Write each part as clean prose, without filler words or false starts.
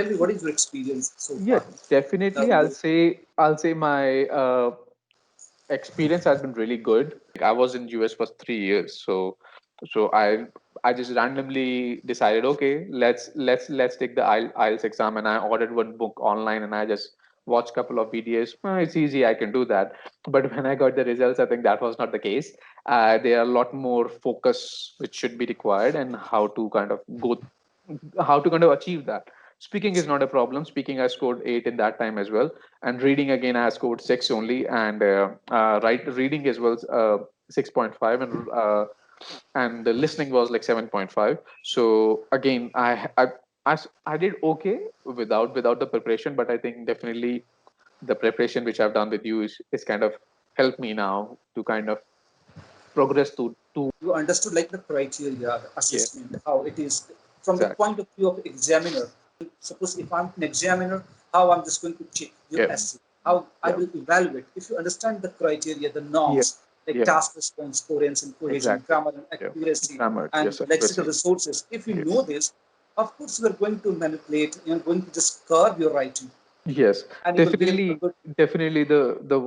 Tell me, what is your experience so Yeah, far? definitely. I'll say my experience has been really good. I was in US for 3 years, so I just randomly decided, okay, let's take the IELTS exam, and I ordered one book online, and I just watched a couple of videos. It's easy, I can do that. But when I got the results, I think that was not the case. There are a lot more focus which should be required, and how to kind of achieve that. Speaking is not a problem. Speaking, I scored 8 in that time as well, and reading again, I scored 6 only, and reading as well 6.5, and the listening was like 7.5. So again, I did okay without the preparation, but I think definitely the preparation which I've done with you is kind of helped me now to kind of progress to You understood like the criteria, the yeah, assessment, how it is from the exactly, point of view of examiner. Suppose if I'm an examiner, how I'm just going to check your yeah, essay, how I yeah, will evaluate. If you understand the criteria, the yeah, norms, like yeah, task response, coherence and cohesion, exactly, grammar and yeah, accuracy, grammar, and yes, lexical accuracy, resources, if you know yes. this, of course you are going to manipulate, you're going to just curve your writing, Yes, and you will give a definitely, good. definitely the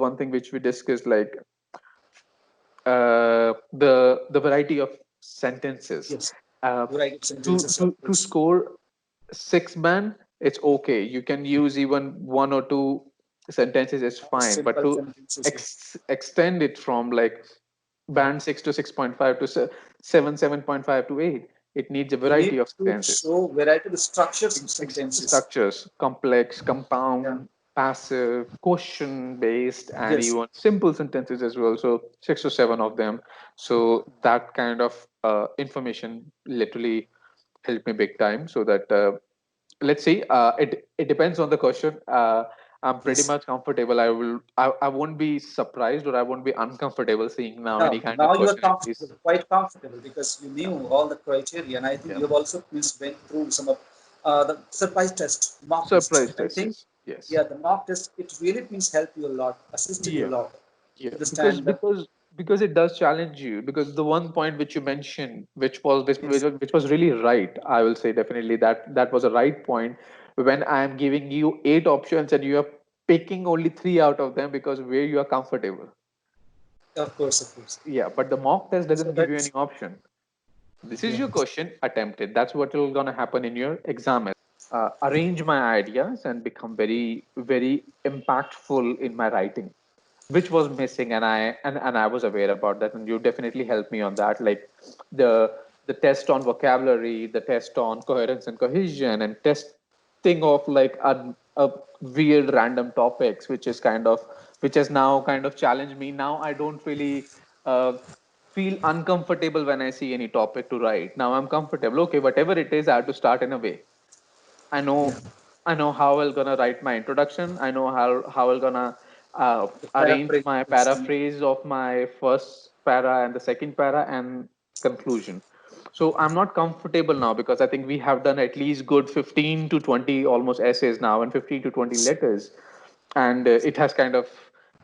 one thing which we discussed, like the variety of sentences. Yes, Uh, variety of to sentences, of to to course. score 6 band, it's okay. You can use even one or two sentences is fine, but Simple to sentences, yes. extend it from like band 6 to 6.5 to 7.5 to 8, it needs a You variety need of to sentences, show variety of structures of sentences. structures, complex, Yeah. compound, passive, question based, and Yes. even simple sentences as well. So 6 to 7 of them. So that kind of information literally helped me big time. So that let's see, it depends on the question. I'm pretty Yes. much comfortable. I won't be surprised, or I won't be uncomfortable seeing now any Now, kind now of you are question at least. comfortable, quite comfortable, because you knew all the criteria, and I think Yeah. you have also means went through some of the surprise test, mock test. Surprise I test, think, yes. Yes. yeah, the mock test, it really means help you a lot, assisted you a Yeah. lot. Yeah, because Understand that? because because it does challenge you. Because the one point which you mentioned, Yes. which was really right, I will say definitely that was a right point. When I am giving you 8 options and you are picking only 3 out of them because where you are comfortable. Of course, of course. Yeah, but the mock test So doesn't give you any that's, option. This is yeah. your question, attempt it. That's what is gonna happen in your exam. Arrange my ideas and become very very impactful in my writing, which was missing, and I was aware about that, and you definitely helped me on that, like the the test on vocabulary, the test on coherence and cohesion, and testing of like a weird random topics, which has now kind of challenged me. Now I don't really uh, feel uncomfortable when I see any topic to write. Now I'm comfortable. Okay, whatever it is, I have to start in a way. I Yeah. know I know how I'm gonna write my introduction. I know how I'm gonna The arrange my paraphrasing. paraphrase of my first para and the second para and conclusion. So I'm not comfortable now because I think we have done at least good 15 to 20 almost essays now and 15 to 20 letters, and it has kind of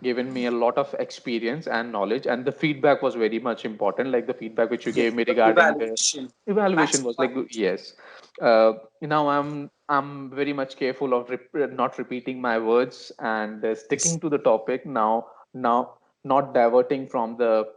given me a lot of experience and knowledge, and the feedback was very much important, like the feedback which you Yes. gave me The regarding the evaluation, evaluation was maximum. like yes. Now I'm very much careful of not repeating my words and Yes. sticking to the topic now, not diverting from Exactly.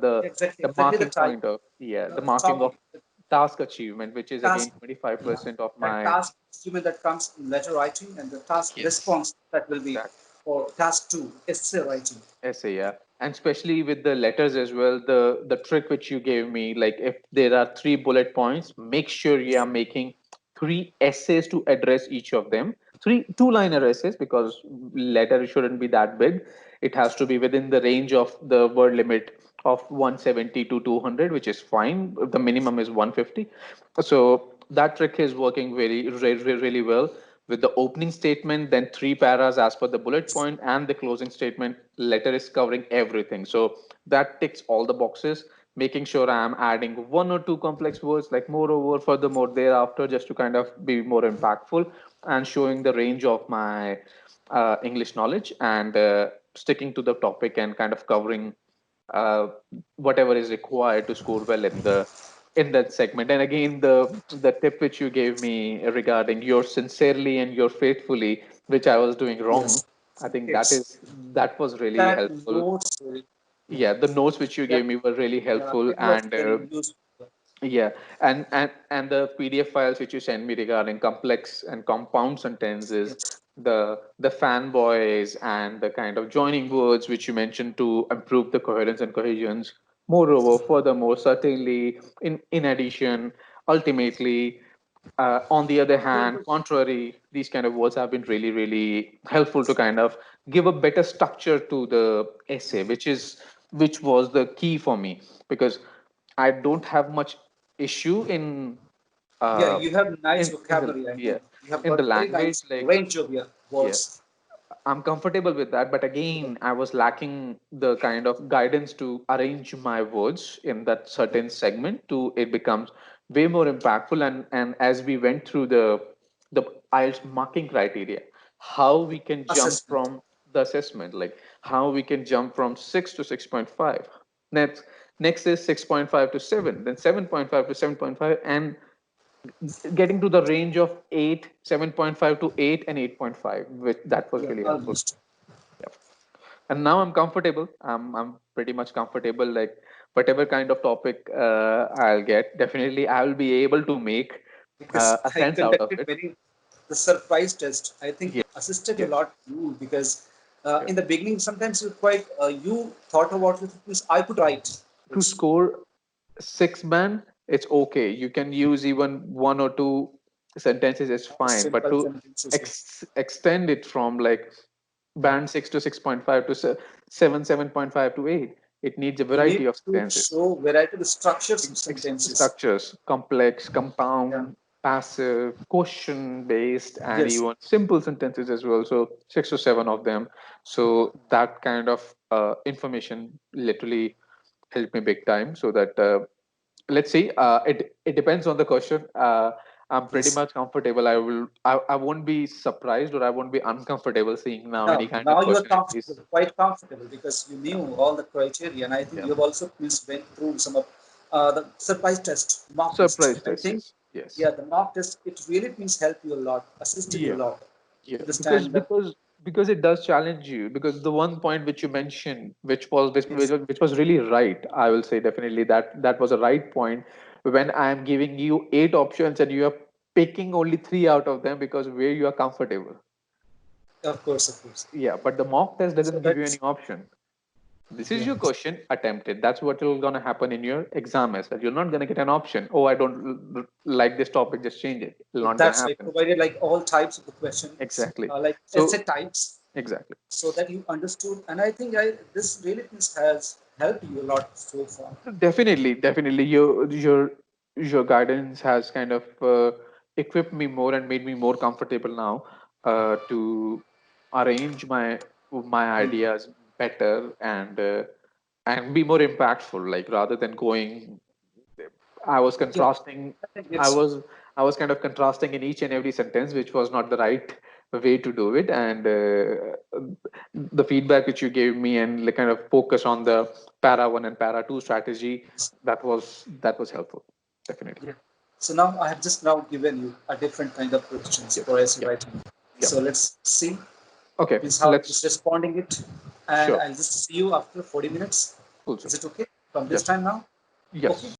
the Exactly the marking type, point of, yeah, the the marking of topic, the task achievement, which is again task. Yeah. 25% of That my, task achievement that comes in letter writing, and the task yes, response that will be exactly. for task two, essay writing. Essay, yeah. And especially with the letters as well, the trick which you gave me, like if there are 3 bullet points, make sure you are making 3 essays to address each of them. Three two-liner essays, because letter shouldn't be that big. It has to be within the range of the word limit of 170 to 200, which is fine. The minimum is 150. So that trick is working really well. With the opening statement, then 3 paras as per the bullet point, and the closing statement, letter is covering everything. So that ticks all the boxes, making sure I'm adding 1 or 2 complex words, like moreover, furthermore, thereafter, just to kind of be more impactful and showing the range of my English knowledge, and sticking to the topic and kind of covering uh, whatever is required to score well in the in that segment. And again, the tip which you gave me regarding your sincerely and your faithfully, which I was doing wrong, Yes. I think It's that was really that helpful. notes. Yeah, the notes which you That gave me were really yeah, helpful, it was and very useful. yeah, and the PDF files which you sent me regarding complex and compound sentences, Yes. the fanboys and the kind of joining words which you mentioned to improve the coherence and cohesions. Moreover, furthermore, certainly, in addition, ultimately, on the other hand, contrary, these kind of words have been really, really helpful to kind of give a better structure to the essay, which was the key for me, because I don't have much issue Yeah, uh you have nice in the vocabulary. I yeah mean, you have in the got very language, nice like, range of your yeah, words. I'm comfortable with that, but again, I was lacking the kind of guidance to arrange my words in that certain segment to it becomes way more impactful. And as we went through the IELTS marking criteria, how we can jump Assessment. from the assessment, like how we can jump from 6 to 6.5. Next is 6.5 to 7, then 7.5 to 7.5, and getting to the range of 8, 7.5 to 8 and 8.5, which that was Yeah, really helpful. almost. Yep. And now I'm comfortable. I'm pretty much comfortable. Like whatever kind of topic I'll get, definitely I'll be able to make Because a I sense out of conducted it. many the surprise test. I think Yes, assisted a yes, lot you because yes. in the beginning sometimes you quite you thought about it. I could write. To It's score 6 band, it's okay. You can use even one or two sentences, it's fine. But simple to sentences. extend it from like band 6 to 6.5 to 7, 7.5 to 8, it needs a You variety need of to sentences. show variety of the structures of sentences. Structures, complex, Yeah. compound, passive, question based, and Yes. even simple sentences as well. So 6 to 7 of them. So that kind of information literally helped me big time. So that let's see, it depends on the question. I'm pretty Yes. much comfortable. I won't be surprised or I won't be uncomfortable seeing now any kind Now of you are question at comfortable, least. quite comfortable because you Yeah, knew all the criteria, and I think yeah. you have also went through some of the surprise test, mock test. Surprise I test, think, yes, yes. yeah, the mock test it really means help you a lot, assisted you Yeah. a lot Yeah, to understand the because it does challenge you. Because the one point which you mentioned, yes, which was really right, I will say definitely that was a right point. When I am giving you 8 options and you are picking only 3 out of them because where you are comfortable. of course, of course. Yeah, but the mock test So doesn't give you any that's option. This is yeah, your question, attempt it. That's what will gonna happen in your exam as well. You're not gonna get an option. Oh, I don't like this topic, just change it. It's not gonna that's why I happen. provided like all types of the questions, Exactly. like essay So types, exactly. so that you understood. And I think this really has helped you a lot so far. Definitely, definitely. Your guidance has kind of equipped me more and made me more comfortable now to arrange my Hmm. ideas better and be more impactful. Like rather than going, I was Yeah, contrasting. I think I it's was I was kind of contrasting in each and every sentence, which was not the right way to do it. And the feedback which you gave me and like kind of focus on the para one and para two strategy, that was helpful. Definitely. yeah. So now I have just now given you a different kind of questions Yep. for essay Yep. writing. Yep. So let's see Okay. means how it is Let's. responding it, and Sure. I'll just see you after 40 minutes. Cool. Is Sir. it okay from this Yes. time now? Okay. Yes.